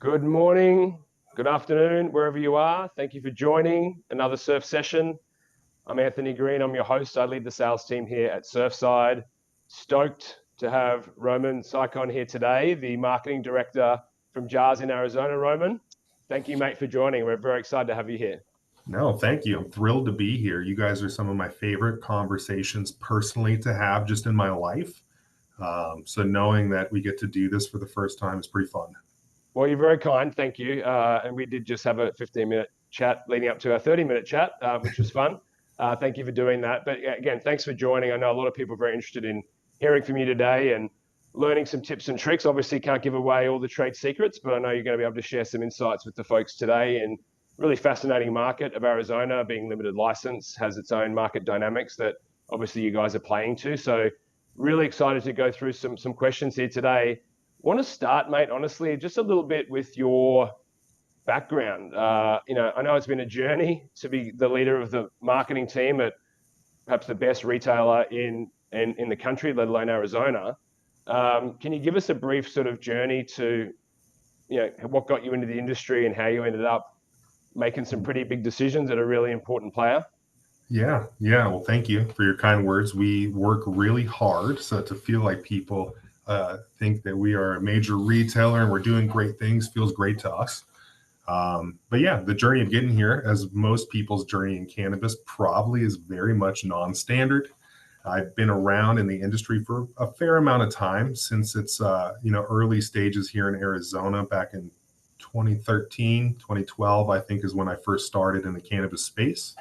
Good morning, good afternoon, wherever you are. Thank you for joining another surf session. I'm Anthony Green. I'm your host. I lead the sales team here at Surfside. Stoked to have Roman Sikon here today, the marketing director from Jars in Arizona. Roman, thank you, mate, for joining. We're very excited to have you here. No, thank you. I'm thrilled to be here. You guys are some of my favorite conversations personally to have just in my life. So knowing that we get to do this for the first time is pretty fun. Well, you're very kind. Thank you. And we did just have a 15-minute chat leading up to our 30-minute chat, which was fun. Thank you for doing that. But again, thanks for joining. I know a lot of people are very interested in hearing from you today and learning some tips and tricks. Obviously, can't give away all the trade secrets, but I know you're going to be able to share some insights with the folks today. And really fascinating market of Arizona, being limited license, has its own market dynamics that obviously you guys are playing to. So really excited to go through some questions here today. Want to start, mate, honestly, just a little bit with your background. I know it's been a journey to be the leader of the marketing team at perhaps the best retailer in the country, let alone Arizona. Can you give us a brief sort of journey to, what got you into the industry and how you ended up making some pretty big decisions at a really important player? Yeah. Well, thank you for your kind words. We work really hard. So to feel like people think that we are a major retailer and we're doing great things feels great to us. But yeah, the journey of getting here, as most people's journey in cannabis, probably is very much non-standard. I've been around in the industry for a fair amount of time since its early stages here in Arizona back in 2013, 2012, I think is when I first started in the cannabis space.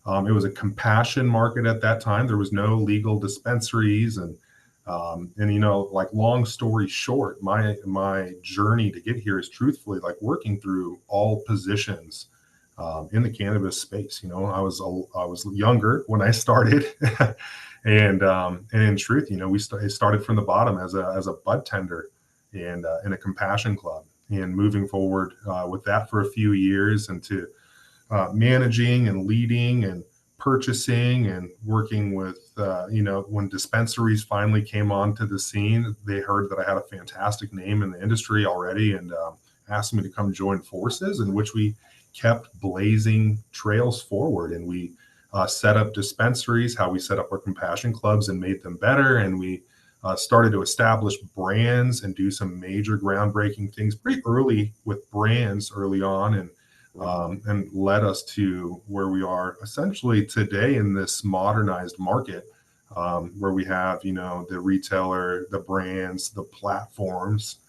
It was a compassion market at that time. There was no legal dispensaries, and like long story short, my journey to get here is truthfully like working through all positions in the cannabis space. I was younger when I started, and in truth, it started from the bottom as a bud tender and in a compassion club, and moving forward with that for a few years, and to managing and leading and purchasing and working with, when dispensaries finally came onto the scene, they heard that I had a fantastic name in the industry already, and asked me to come join forces, in which we kept blazing trails forward. And we set up dispensaries, how we set up our compassion clubs and made them better. And we started to establish brands and do some major groundbreaking things pretty early with brands early on, and led us to where we are essentially today in this modernized market, where we have, the retailer, the brands, the platforms,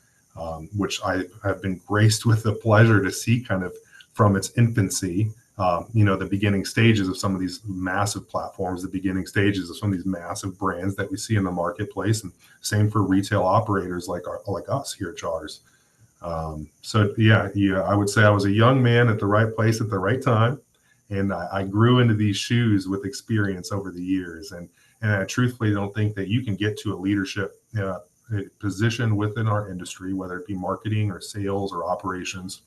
which I have been graced with the pleasure to see kind of from its infancy, the beginning stages of some of these massive platforms, the beginning stages of some of these massive brands that we see in the marketplace, and same for retail operators like us here at Jars. I would say I was a young man at the right place at the right time, and I grew into these shoes with experience over the years. And I truthfully don't think that you can get to a leadership position within our industry, whether it be marketing or sales or operations,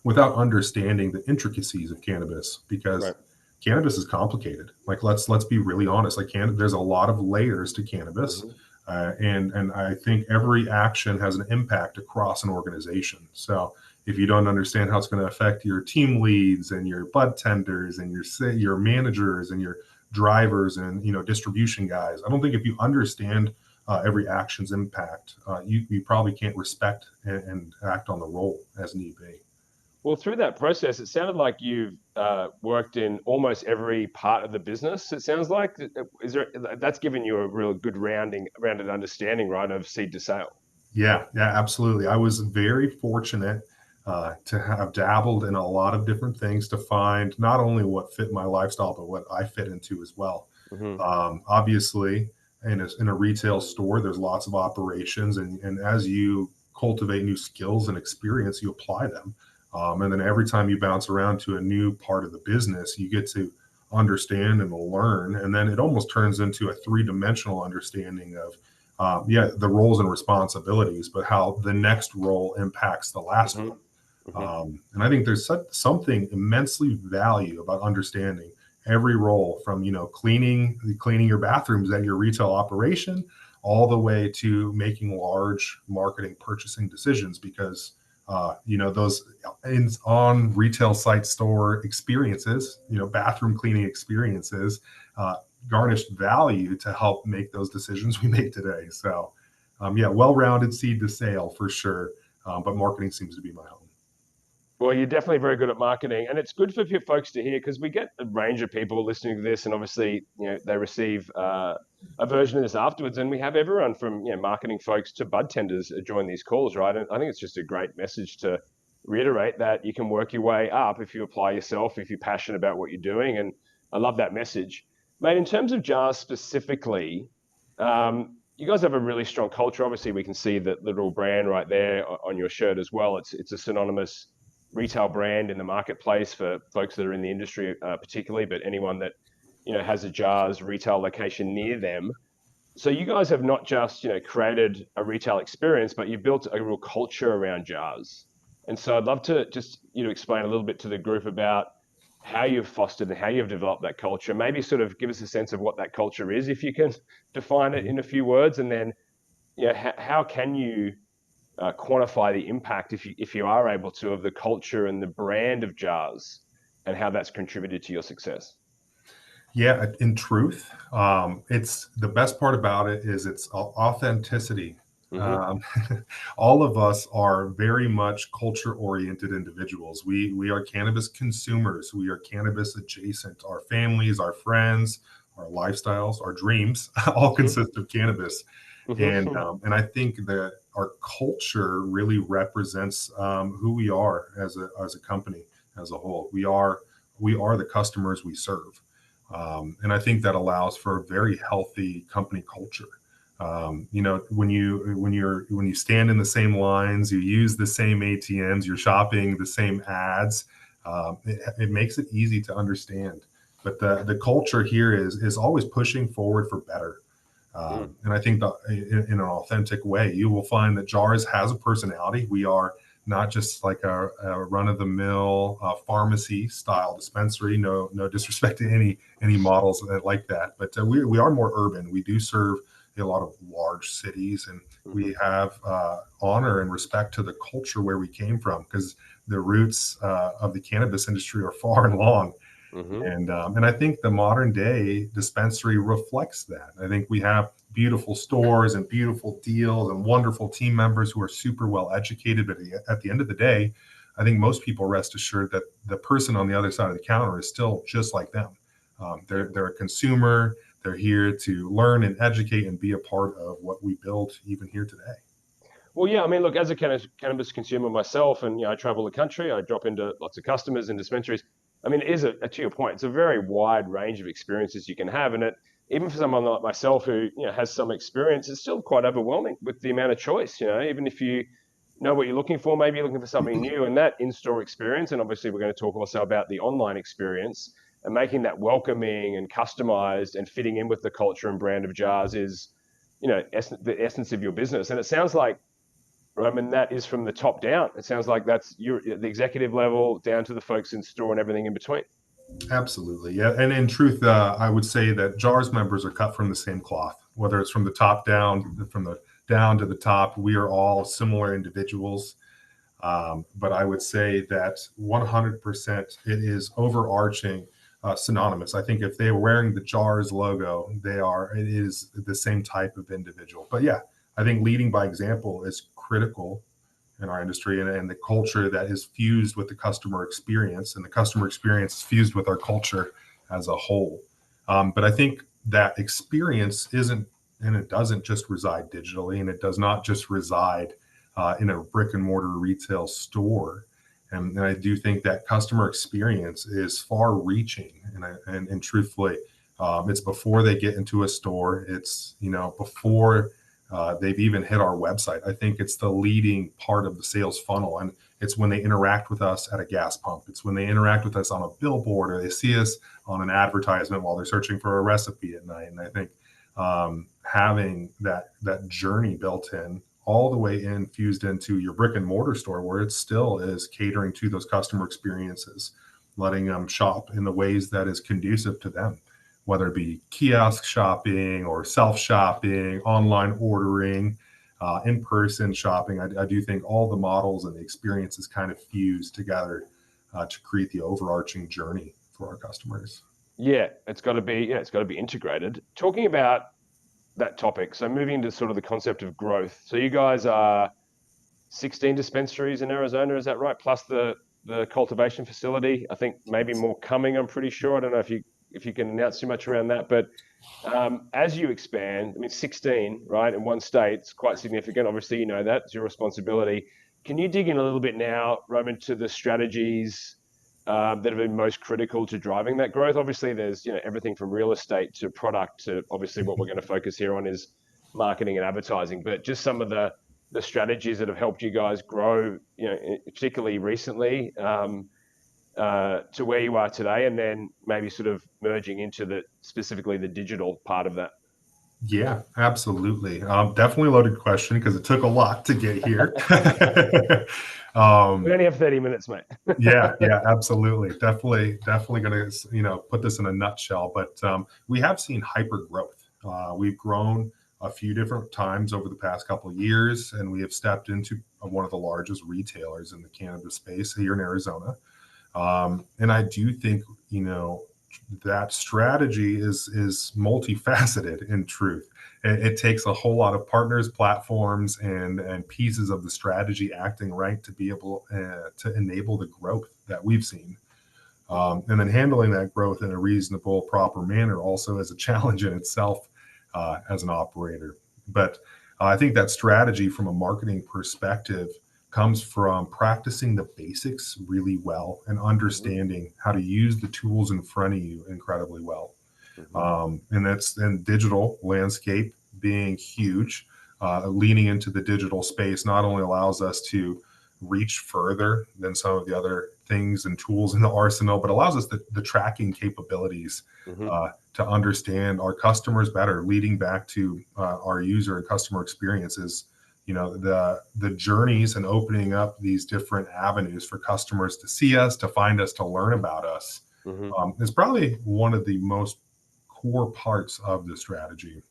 without understanding the intricacies of cannabis, because Right. cannabis is complicated. Like, let's be really honest. Like, there's a lot of layers to cannabis. Mhm. And I think every action has an impact across an organization. So if you don't understand how it's going to affect your team leads and your bud tenders and your managers and your drivers and distribution guys, I don't think if you understand every action's impact, you probably can't respect and act on the role as need be. Well, through that process, it sounded like you've worked in almost every part of the business. It sounds like that's given you a real good rounded understanding, right, of seed to sale. Yeah, absolutely. I was very fortunate to have dabbled in a lot of different things to find not only what fit my lifestyle, but what I fit into as well. Hmm. Obviously, in a retail store, there's lots of operations, and as you cultivate new skills and experience, you apply them. And then every time you bounce around to a new part of the business, you get to understand and learn. And then it almost turns into a three-dimensional understanding of, the roles and responsibilities, but how the next role impacts the last Hmm. one. Hmm. And I think there's something immensely value about understanding every role, from cleaning your bathrooms at your retail operation, all the way to making large marketing purchasing decisions, because those on retail site store experiences, bathroom cleaning experiences, garnished value to help make those decisions we make today. So, yeah, well-rounded seed to sale for sure. But marketing seems to be my home. Well, you're definitely very good at marketing, and it's good for folks to hear because we get a range of people listening to this, and obviously, they receive a version of this afterwards, and we have everyone from marketing folks to bud tenders join these calls, right? And I think it's just a great message to reiterate that you can work your way up if you apply yourself, if you're passionate about what you're doing, and I love that message, mate. In terms of jars specifically, you guys have a really strong culture. Obviously, we can see that little brand right there on your shirt as well. It's a synonymous retail brand in the marketplace for folks that are in the industry, particularly, but anyone that has a Jars retail location near them. So you guys have not just created a retail experience, but you built a real culture around Jars. And so I'd love to just explain a little bit to the group about how you've fostered and how you've developed that culture. Maybe sort of give us a sense of what that culture is, if you can define it in a few words, and then how can you quantify the impact, if you are able to, of the culture and the brand of Jars and how that's contributed to your success? Yeah, in truth, it's the best part about it is its authenticity. Mm-hmm. Um, all of us are very much culture-oriented individuals. We are cannabis consumers. We are cannabis adjacent. Our families, our friends, our lifestyles, our dreams, all consist of cannabis. And Mm-hmm. and I think that our culture really represents who we are as a company as a whole. We are the customers we serve. And I think that allows for a very healthy company culture. When you stand in the same lines, you use the same ATMs, you're shopping the same ads. It makes it easy to understand. But the culture here is always pushing forward for better. Mm. And I think that in an authentic way, you will find that Jars has a personality. We are not just like a run-of-the-mill pharmacy style dispensary. No disrespect to any models like that, but we are more urban. We do serve a lot of large cities, and Mm-hmm. we have honor and respect to the culture where we came from, because the roots of the cannabis industry are far and long. Mm-hmm. And I think the modern day dispensary reflects that. I think we have beautiful stores and beautiful deals and wonderful team members who are super well educated. But at the end of the day, I think most people rest assured that the person on the other side of the counter is still just like them. Yeah. They're a consumer. They're here to learn and educate and be a part of what we build even here today. Well, yeah, I mean, look, as a cannabis consumer myself, and I travel the country, I drop into lots of customers and dispensaries. I mean, it is to your point, it's a very wide range of experiences you can have, and it even for someone like myself who has some experience, it's still quite overwhelming with the amount of choice. Even if you know what you're looking for, maybe you're looking for something new, and that in-store experience, and obviously we're going to talk also about the online experience and making that welcoming and customized and fitting in with the culture and brand of Jars is, the essence of your business. And it sounds like, Roman, that is from the top down. It sounds like that's you the executive level down to the folks in store and everything in between. Absolutely. Yeah. And in truth, I would say that JARS members are cut from the same cloth, whether it's from the top down, from the down to the top. We are all similar individuals. But I would say that 100% it is overarching, synonymous. I think if they are wearing the JARS logo, it is the same type of individual. But yeah, I think leading by example is critical in our industry, and the culture that is fused with the customer experience, and the customer experience is fused with our culture as a whole. But I think that experience isn't, and it doesn't just reside digitally, and it does not just reside in a brick and mortar retail store. And I do think that customer experience is far reaching. And truthfully, it's before they get into a store. It's, before they've even hit our website. I think it's the leading part of the sales funnel. And it's when they interact with us at a gas pump. It's when they interact with us on a billboard, or they see us on an advertisement while they're searching for a recipe at night. And I think having that journey built in all the way in, fused into your brick and mortar store, where it still is catering to those customer experiences, letting them shop in the ways that is conducive to them, whether it be kiosk shopping or self shopping, online ordering. in-person shopping. I do think all the models and the experiences kind of fuse together to create the overarching journey for our customers. Yeah, it's got to be integrated. Talking about that topic, so moving to sort of the concept of growth. So you guys are 16 dispensaries in Arizona, is that right? Plus the cultivation facility. I think maybe more coming, I'm pretty sure. I don't know if you can announce too much around that, but as you expand, I mean, 16, right, in one state, it's quite significant. Obviously, you know that. It's your responsibility. Can you dig in a little bit now, Roman, to the strategies that have been most critical to driving that growth? Obviously, there's everything from real estate to product to obviously what we're going to focus here on is marketing and advertising. But just some of the strategies that have helped you guys grow, particularly recently, to where you are today, and then maybe sort of merging into specifically the digital part of that. Yeah, absolutely. Definitely a loaded question because it took a lot to get here. We only have 30 minutes, mate. Yeah, absolutely. Definitely going to, put this in a nutshell, but we have seen hyper growth. We've grown a few different times over the past couple of years, and we have stepped into one of the largest retailers in the cannabis space here in Arizona. And I do think, that strategy is multifaceted in truth. It takes a whole lot of partners, platforms, and pieces of the strategy acting right to be able to enable the growth that we've seen. And then handling that growth in a reasonable, proper manner also is a challenge in itself as an operator. But I think that strategy from a marketing perspective comes from practicing the basics really well and understanding how to use the tools in front of you incredibly well. And digital landscape being huge, leaning into the digital space not only allows us to reach further than some of the other things and tools in the arsenal, but allows us the tracking capabilities to understand our customers better, leading back to our user and customer experiences. The journeys and opening up these different avenues for customers to see us, to find us, to learn about us is probably one of the most core parts of the strategy.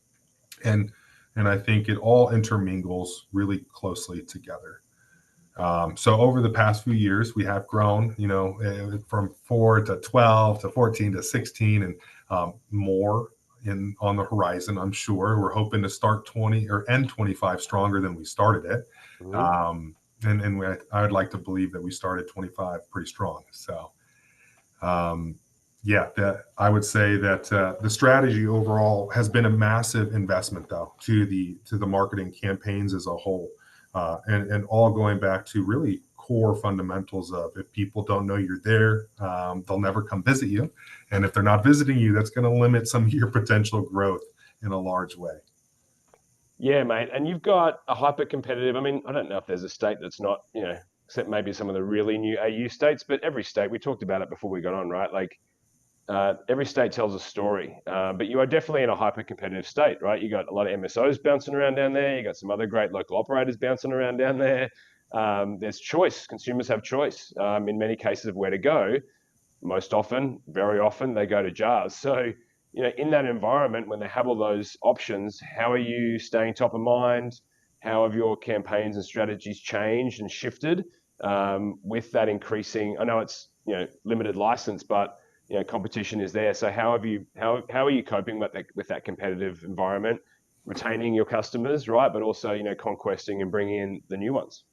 And I think it all intermingles really closely together. So over the past few years, we have grown, from 4 to 12 to 14 to 16 and more on the horizon. I'm sure we're hoping to start 20 or end 25 stronger than we started it. I would like to believe that we started 25 pretty strong. So, I would say that the strategy overall has been a massive investment, though, to the marketing campaigns as a whole, and all going back to really core fundamentals of if people don't know you're there, they'll never come visit you, and if they're not visiting you, that's going to limit some of your potential growth in a large way. Yeah, mate. And you've got a hyper competitive. I mean, I don't know if there's a state that's not, except maybe some of the really new AU states, but every state, we talked about it before we got on, right? Like every state tells a story, but you are definitely in a hyper competitive state, right? You got a lot of MSOs bouncing around down there. You got some other great local operators bouncing around down there. There's choice. Consumers have choice in many cases of where to go. Most often, very often, they go to jars. So, in that environment, when they have all those options, how are you staying top of mind? How have your campaigns and strategies changed and shifted with that increasing? I know it's limited license, but competition is there. So how are you coping with that competitive environment, retaining your customers, right? But also conquesting and bringing in the new ones.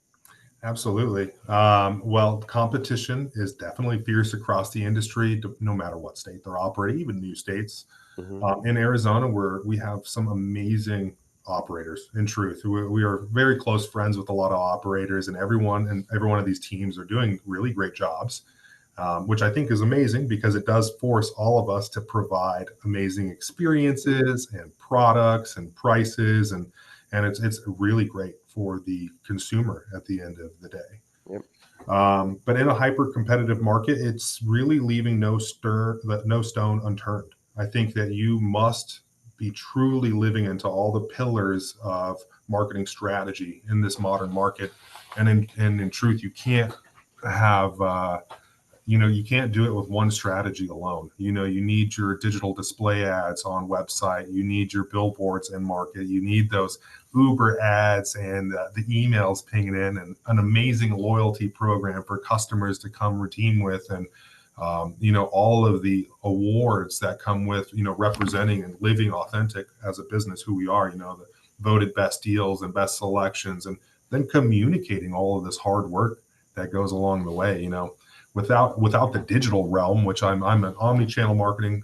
Absolutely. Well, competition is definitely fierce across the industry, no matter what state they're operating, even new states. In Arizona, where we have some amazing operators. In truth, we are very close friends with a lot of operators, and every one of these teams are doing really great jobs, which I think is amazing because it does force all of us to provide amazing experiences and products and prices, and it's really great for the consumer at the end of the day. Yep. But in a hyper competitive market, it's really leaving no stone unturned. I think that you must be truly living into all the pillars of marketing strategy in this modern market, and in truth, you can't have you can't do it with one strategy alone. You need your digital display ads on website. You need your billboards in market. You need those Uber ads and the emails pinging in, and an amazing loyalty program for customers to come redeem with, and all of the awards that come with, representing and living authentic as a business, who we are, the voted best deals and best selections, and then communicating all of this hard work that goes along the way, without the digital realm, which I'm an omni-channel marketing,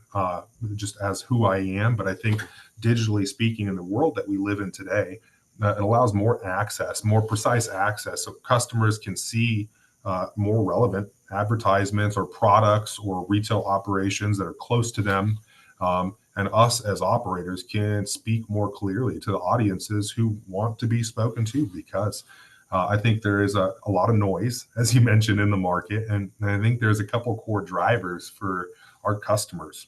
just as who I am. But I think digitally speaking, in the world that we live in today, it allows more access, more precise access, so customers can see more relevant advertisements or products or retail operations that are close to them. And us as operators can speak more clearly to the audiences who want to be spoken to, because I think there is a lot of noise, as you mentioned, in the market. And I think there's a couple core drivers for our customers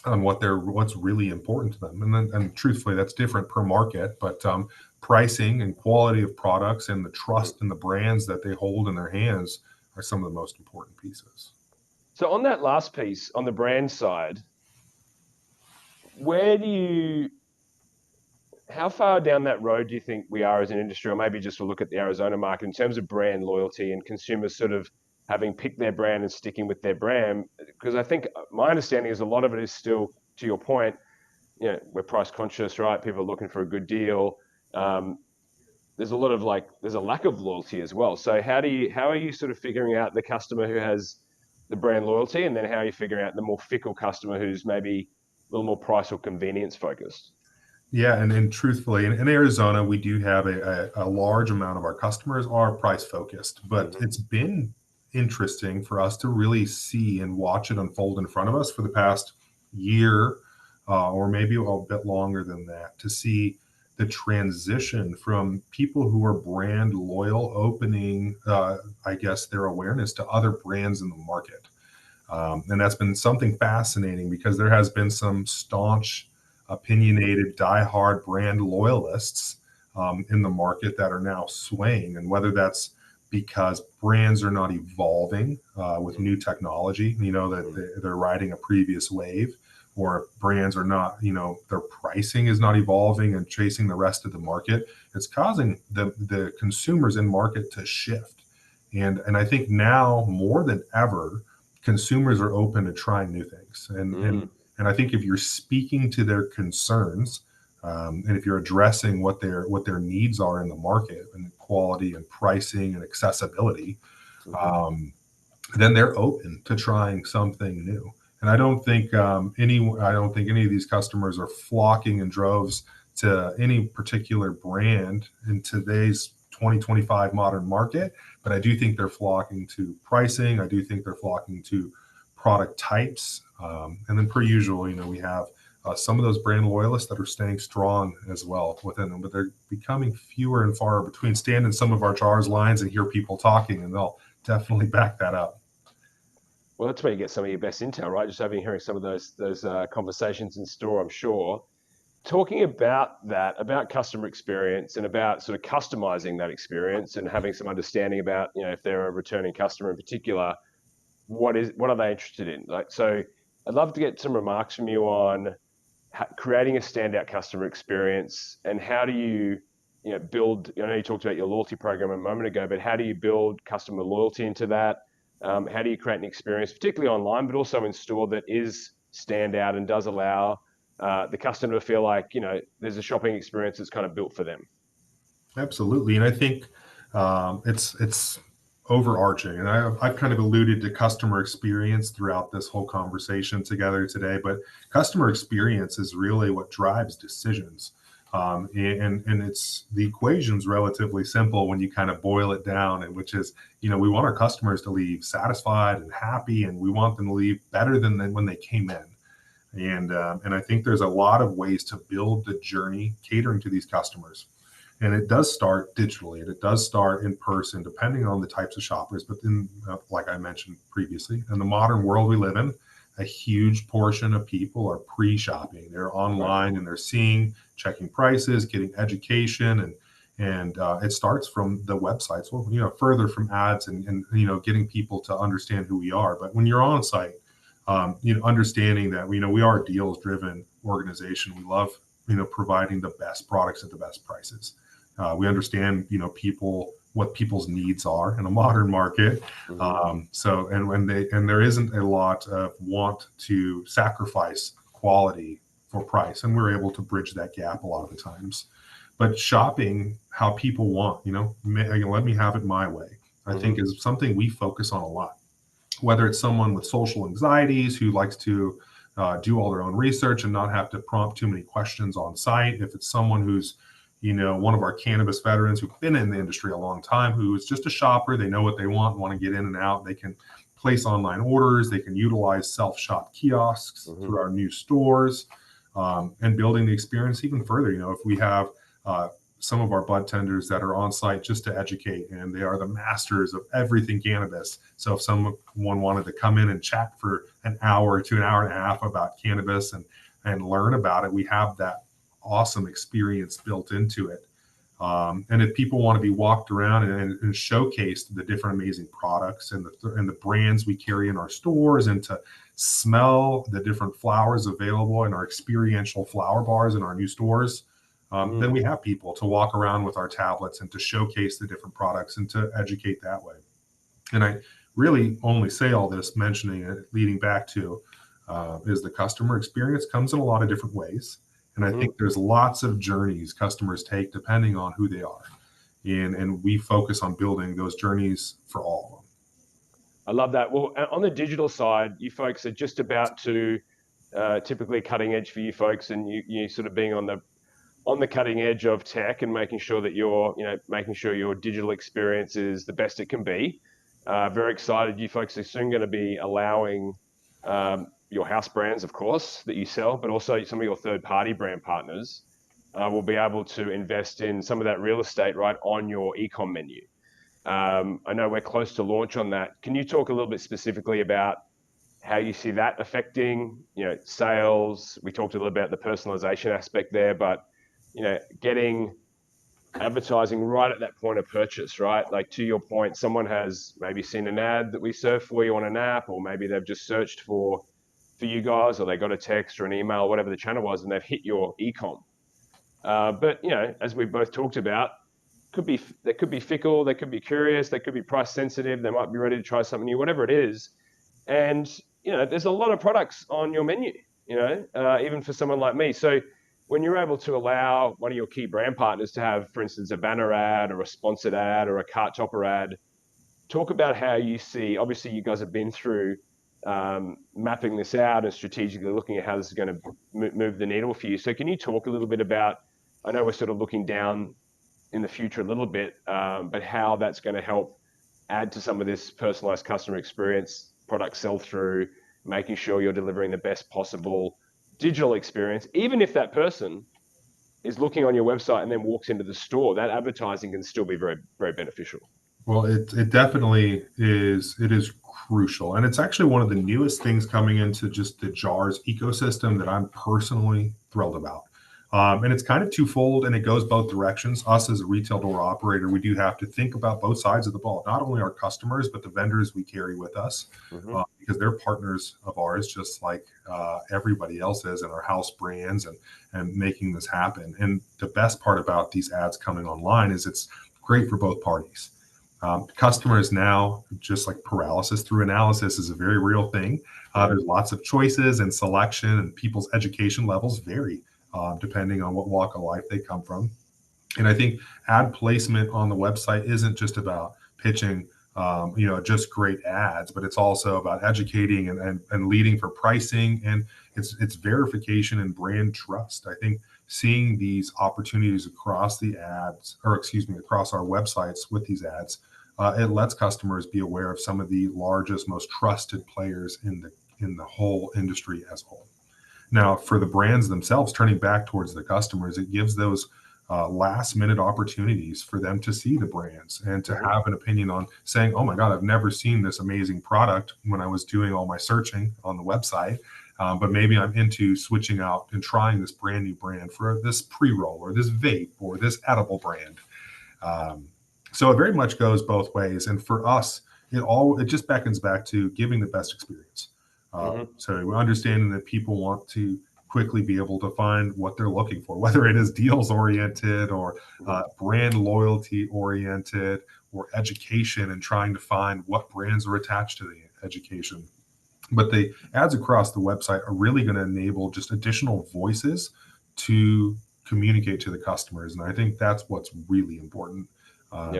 on what's really important to them. And truthfully, that's different per market, but pricing and quality of products and the trust in the brands that they hold in their hands are some of the most important pieces. So on that last piece, on the brand side, how far down that road do you think we are as an industry, or maybe just to look at the Arizona market in terms of brand loyalty and consumers sort of having picked their brand and sticking with their brand? Because I think my understanding is a lot of it is still, to your point, we're price conscious, right? People are looking for a good deal. There's a lack of loyalty as well. So how are you sort of figuring out the customer who has the brand loyalty, and then how are you figuring out the more fickle customer who's maybe a little more price or convenience focused? Yeah, and truthfully, in Arizona, we do have a large amount of our customers are price focused, but it's been interesting for us to really see and watch it unfold in front of us for the past year, or maybe a bit longer than that, to see the transition from people who are brand loyal opening, I guess, their awareness to other brands in the market. And that's been something fascinating, because there has been some staunch, opinionated, diehard brand loyalists in the market that are now swaying. And whether that's because brands are not evolving with new technology, that they're riding a previous wave, or brands are not, their pricing is not evolving and chasing the rest of the market, it's causing the consumers in market to shift. And I think now more than ever, consumers are open to trying new things. And I think if you're speaking to their concerns, and if you're addressing what their needs are in the market, and quality and pricing and accessibility, then they're open to trying something new. And I don't think any of these customers are flocking in droves to any particular brand in today's 2025 modern market, but I do think they're flocking to pricing. I do think they're flocking to product types. And then per usual, we have some of those brand loyalists that are staying strong as well within them, but they're becoming fewer and far between. Stand in some of our JARS lines and hear people talking, and they'll definitely back that up. Well, that's where you get some of your best intel, right? Just hearing some of those conversations in store, I'm sure. Talking about that, about customer experience, and about sort of customizing that experience, and having some understanding about, if they're a returning customer in particular, what are they interested in? So I'd love to get some remarks from you on creating a standout customer experience, and how do you, build. I know you talked about your loyalty program a moment ago, but how do you build customer loyalty into that? How do you create an experience, particularly online, but also in store, that is standout and does allow the customer to feel like, there's a shopping experience that's kind of built for them? Absolutely. And I think it's overarching. And I've kind of alluded to customer experience throughout this whole conversation together today, but customer experience is really what drives decisions. And it's the equation's relatively simple when you kind of boil it down, and which is, we want our customers to leave satisfied and happy, and we want them to leave better than when they came in. And I think there's a lot of ways to build the journey catering to these customers. And it does start digitally, and it does start in person, depending on the types of shoppers. But then, like I mentioned previously, in the modern world we live in, a huge portion of people are pre-shopping. They're online and they're checking prices, getting education, and it starts from the websites. Well, further from ads and getting people to understand who we are. But when you're on site, understanding that we are a deals-driven organization. We love providing the best products at the best prices. We understand, what people's needs are in a modern market. So, and there isn't a lot of want to sacrifice quality for price, and we're able to bridge that gap a lot of the times. But shopping how people want, let me have it my way, I think is something we focus on a lot. Whether it's someone with social anxieties who likes to do all their own research and not have to prompt too many questions on site. If it's someone who's, one of our cannabis veterans who've been in the industry a long time, who is just a shopper, they know what they want to get in and out. They can place online orders. They can utilize self-shop kiosks through our new stores, and building the experience even further. If we have some of our bud tenders that are on site just to educate, and they are the masters of everything cannabis. So if someone wanted to come in and chat for an hour to an hour and a half about cannabis and learn about it, we have that awesome experience built into it. And if people want to be walked around and showcased the different amazing products and the brands we carry in our stores, and to smell the different flowers available in our experiential flower bars in our new stores, then we have people to walk around with our tablets and to showcase the different products and to educate that way. And I really only say all this, mentioning it, leading back to, is the customer experience comes in a lot of different ways. And I think there's lots of journeys customers take depending on who they are. And we focus on building those journeys for all of them. I love that. Well, on the digital side, you folks are just about to typically cutting edge for you folks, and you sort of being on the cutting edge of tech and making sure that making sure your digital experience is the best it can be. Very excited. You folks are soon going to be allowing your house brands, of course, that you sell, but also some of your third-party brand partners will be able to invest in some of that real estate right on your e-com menu. I know we're close to launch on that. Can you talk a little bit specifically about how you see that affecting, sales? We talked a little about the personalization aspect there, but getting advertising right at that point of purchase, right? Like, to your point, someone has maybe seen an ad that we serve for you on an app, or maybe they've just searched for you guys, or they got a text or an email, whatever the channel was, and they've hit your e-com. But as we both talked about, they could be fickle, they could be curious, they could be price sensitive, they might be ready to try something new, whatever it is. And there's a lot of products on your menu, even for someone like me. So when you're able to allow one of your key brand partners to have, for instance, a banner ad or a sponsored ad or a cart topper ad, talk about how you see, obviously you guys have been through mapping this out and strategically looking at how this is going to move the needle for you. So can you talk a little bit about, I know we're sort of looking down in the future a little bit, but how that's going to help add to some of this personalized customer experience, product sell-through, making sure you're delivering the best possible digital experience, even if that person is looking on your website and then walks into the store, that advertising can still be very, very beneficial. Well, it definitely is. It is crucial. And it's actually one of the newest things coming into just the JARS ecosystem that I'm personally thrilled about. And it's kind of twofold, and it goes both directions. Us as a retail door operator, we do have to think about both sides of the ball, not only our customers, but the vendors we carry with us, because they're partners of ours, just like everybody else is in our house brands and making this happen. And the best part about these ads coming online is it's great for both parties. Customers now, just like paralysis through analysis is a very real thing. There's lots of choices and selection, and people's education levels vary depending on what walk of life they come from. And I think ad placement on the website isn't just about pitching, just great ads, but it's also about educating and leading for pricing, and it's verification and brand trust. I think seeing these opportunities across the ads, across our websites with these ads, it lets customers be aware of some of the largest, most trusted players in the whole industry as a whole. Now, for the brands themselves, turning back towards the customers, it gives those last minute opportunities for them to see the brands and to have an opinion on saying, oh my God, I've never seen this amazing product when I was doing all my searching on the website. But maybe I'm into switching out and trying this brand new brand for this pre-roll or this vape or this edible brand. So it very much goes both ways. And for us, it just beckons back to giving the best experience. So we're understanding that people want to quickly be able to find what they're looking for, whether it is deals oriented or brand loyalty oriented or education, and trying to find what brands are attached to the education. But the ads across the website are really going to enable just additional voices to communicate to the customers. And I think that's what's really important,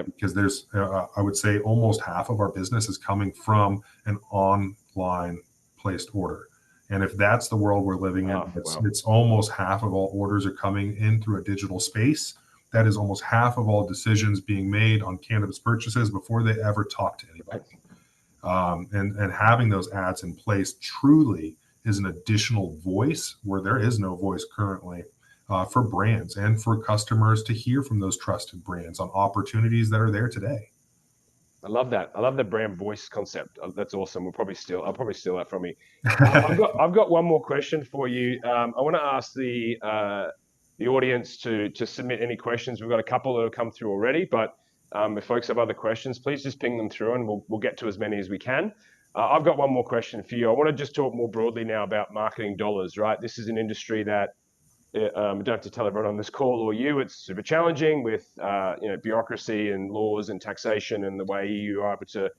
because there's, I would say almost half of our business is coming from an online placed order. And if that's the world we're living in, it's almost half of all orders are coming in through a digital space. That is almost half of all decisions being made on cannabis purchases before they ever talk to anybody. And having those ads in place truly is an additional voice where there is no voice currently, for brands and for customers to hear from those trusted brands on opportunities that are there today. I love that. I love the brand voice concept. That's awesome. I'll probably steal that from me. I've got one more question for you. I want to ask the audience to submit any questions. We've got a couple that have come through already, but if folks have other questions, please just ping them through, and we'll get to as many as we can. I've got one more question for you. I want to just talk more broadly now about marketing dollars. Right, this is an industry that I don't have to tell everyone on this call or you, it's super challenging with bureaucracy and laws and taxation and the way you are able to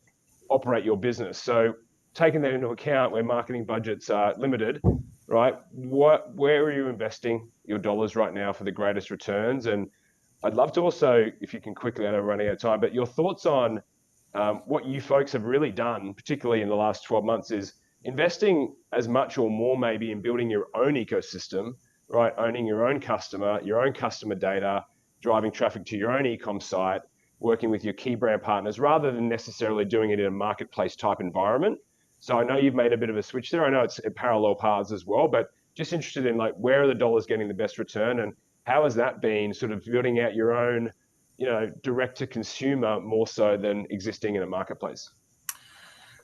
operate your business. So taking that into account, where marketing budgets are limited, right? Where are you investing your dollars right now for the greatest returns? And I'd love to also, if you can quickly, I know we're running out of time, but your thoughts on what you folks have really done, particularly in the last 12 months, is investing as much or more maybe in building your own ecosystem, right? Owning your own customer data, driving traffic to your own e-com site, working with your key brand partners, rather than necessarily doing it in a marketplace type environment. So I know you've made a bit of a switch there. I know it's parallel paths as well, but just interested in like, where are the dollars getting the best return, and how has that been sort of building out your own, direct to consumer more so than existing in a marketplace?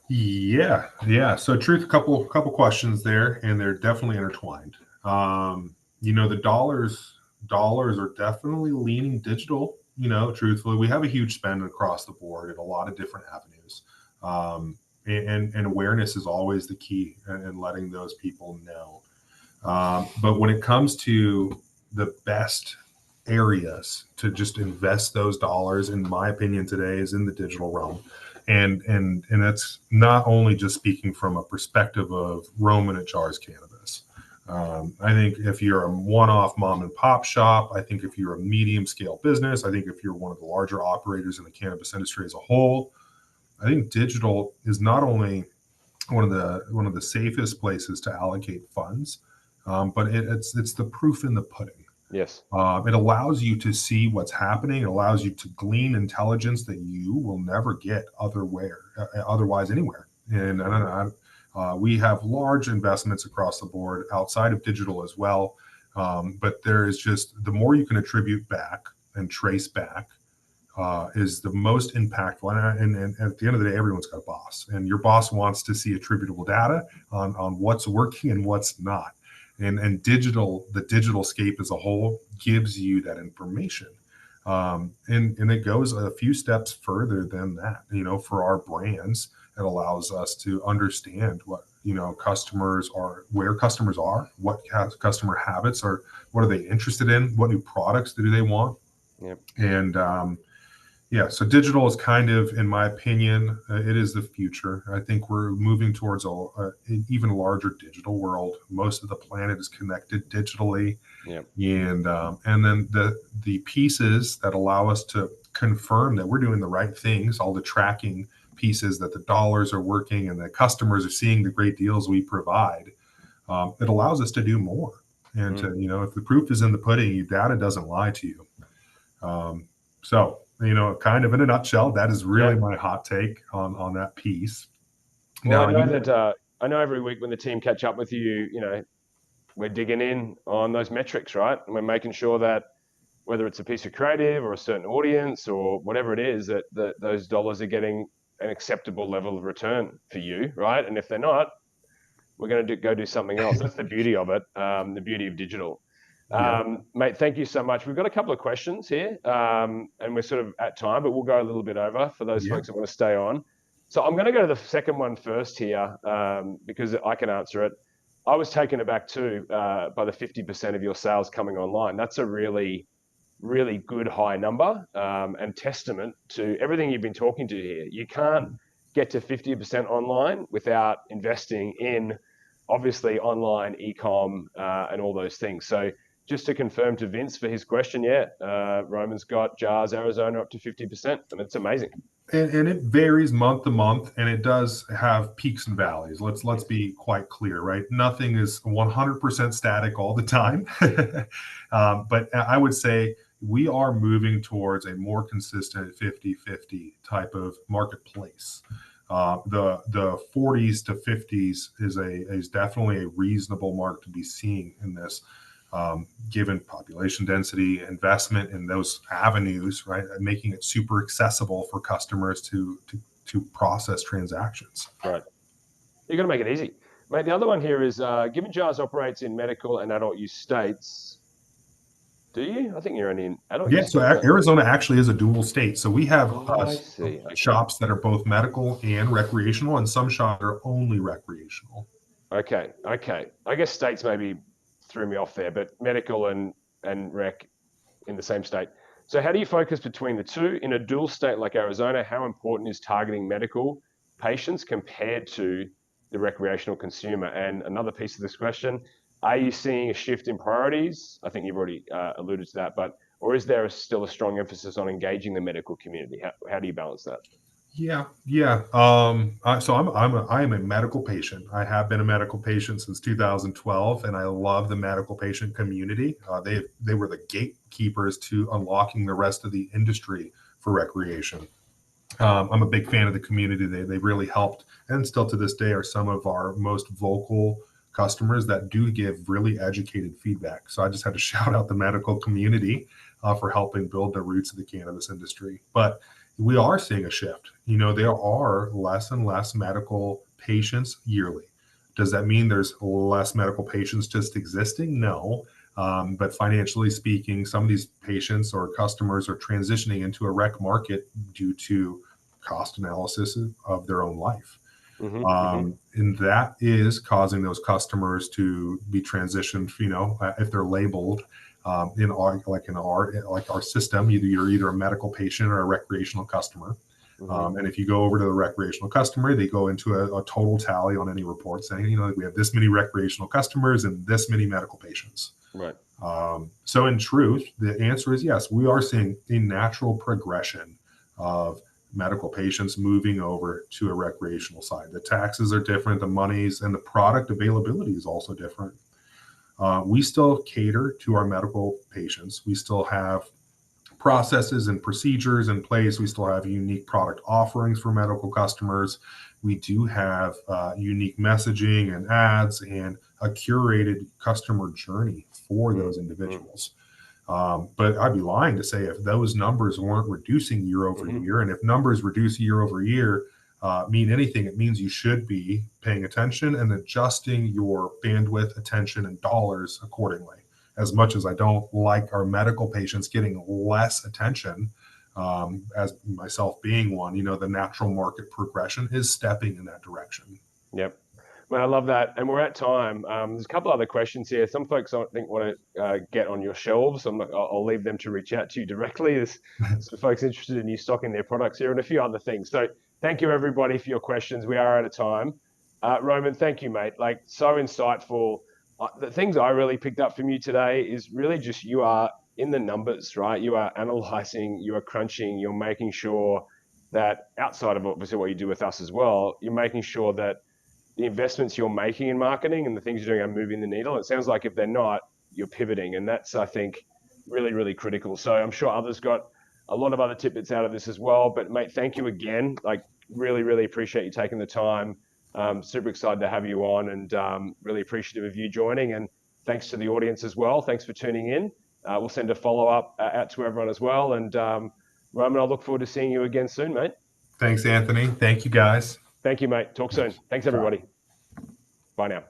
Yeah. So, Truth, a couple questions there, and they're definitely intertwined. The dollars are definitely leaning digital. Truthfully, we have a huge spend across the board in a lot of different avenues, and awareness is always the key, and letting those people know. But when it comes to the best areas to just invest those dollars, in my opinion, today is in the digital realm. And that's not only just speaking from a perspective of Roman at Jars Cannabis. I think if you're a one-off mom and pop shop, I think if you're a medium scale business, I think if you're one of the larger operators in the cannabis industry as a whole, I think digital is not only one of the safest places to allocate funds, but it's the proof in the pudding. Yes. It allows you to see what's happening. It allows you to glean intelligence that you will never get otherwise anywhere. And we have large investments across the board outside of digital as well. But there is just, the more you can attribute back and trace back, is the most impactful. And at the end of the day, everyone's got a boss, and your boss wants to see attributable data on what's working and what's not. And the digital scape as a whole gives you that information. And it goes a few steps further than that. For our brands, it allows us to understand what, customers are, where customers are, what customer habits are, what are they interested in, what new products do they want. Yep. And so digital is kind of, in my opinion, it is the future. I think we're moving towards an even larger digital world. Most of the planet is connected digitally. Yep. And then the pieces that allow us to confirm that we're doing the right things, all the tracking pieces, that the dollars are working and that customers are seeing the great deals we provide, it allows us to do more. And to, if the proof is in the pudding, your data doesn't lie to you. So, kind of in a nutshell, that is really my hot take on that piece. Well, I know every week when the team catch up with you, we're digging in on those metrics, right? And we're making sure that whether it's a piece of creative or a certain audience or whatever it is, that those dollars are getting an acceptable level of return for you, right? And if they're not, we're going to go do something else. That's the beauty of it, the beauty of digital. Mate, thank you so much. We've got a couple of questions here, and we're sort of at time, but we'll go a little bit over for those folks that want to stay on. So I'm going to go to the second one first here, because I can answer it. I was taken aback too by the 50% of your sales coming online. That's a really, really good high number and testament to everything you've been talking to here. You can't get to 50% online without investing in obviously online e-com and all those things. So just to confirm to Vince for his question, yeah, Roman's got jars Arizona up to 50%, and it's amazing. And it varies month to month, and it does have peaks and valleys. Let's be quite clear, right? Nothing is 100% static all the time. But I would say we are moving towards a more consistent 50-50 type of marketplace. The 40s to 50s is definitely a reasonable mark to be seeing in this, given population density, investment in those avenues, right? Making it super accessible for customers to process transactions. Right. You're going to make it easy. Mate, the other one here is, given JARS operates in medical and adult use states, do you? I think you're only in adult Yeah, use so states. Arizona actually is a dual state. So we have I see. Okay. shops that are both medical and recreational, and some shops are only recreational. Okay. I guess states maybe threw me off there, but medical and rec in the same state. So how do you focus between the two? In a dual state like Arizona, how important is targeting medical patients compared to the recreational consumer? And another piece of this question, are you seeing a shift in priorities? I think you've already alluded to that, or is there still a strong emphasis on engaging the medical community? How do you balance that? Yeah. So I am a medical patient. I have been a medical patient since 2012, and I love the medical patient community. They were the gatekeepers to unlocking the rest of the industry for recreation. I'm a big fan of the community. They really helped, and still to this day are some of our most vocal customers that do give really educated feedback. So I just had to shout out the medical community for helping build the roots of the cannabis industry. But we are seeing a shift. There are less and less medical patients yearly. Does that mean there's less medical patients just existing? No. But financially speaking, some of these patients or customers are transitioning into a rec market due to cost analysis of their own life. And that is causing those customers to be transitioned, if they're labeled in our system, you're either a medical patient or a recreational customer. And if you go over to the recreational customer, they go into a total tally on any report saying, we have this many recreational customers and this many medical patients. Right. So in truth, the answer is yes, we are seeing a natural progression of medical patients moving over to a recreational side. The taxes are different, the monies and the product availability is also different. We still cater to our medical patients. We still have processes and procedures in place. We still have unique product offerings for medical customers. We do have unique messaging and ads and a curated customer journey for those individuals. But I'd be lying to say if those numbers weren't reducing year over year, and if numbers reduce year over year mean anything, it means you should be paying attention and adjusting your bandwidth, attention, and dollars accordingly. As much as I don't like our medical patients getting less attention, as myself being one, the natural market progression is stepping in that direction. Yep. Well, I love that. And we're at time. There's a couple other questions here. Some folks I think want to get on your shelves. I'll leave them to reach out to you directly. There's some folks interested in you stocking their products here and a few other things. So thank you, everybody, for your questions. We are out of time. Roman, thank you, mate. So insightful. The things I really picked up from you today is really just you are in the numbers, right? You are analyzing, you are crunching, you're making sure that outside of obviously what you do with us as well, you're making sure that the investments you're making in marketing and the things you're doing are moving the needle. It sounds like if they're not, you're pivoting. And that's, I think, really, really critical. So I'm sure others got a lot of other tidbits out of this as well. But mate, thank you again. Really, really appreciate you taking the time. Super excited to have you on and really appreciative of you joining. And thanks to the audience as well. Thanks for tuning in. We'll send a follow-up out to everyone as well. And Roman, I'll look forward to seeing you again soon, mate. Thanks, Anthony. Thank you, guys. Thank you, mate. Talk soon. Thanks, everybody. Bye now.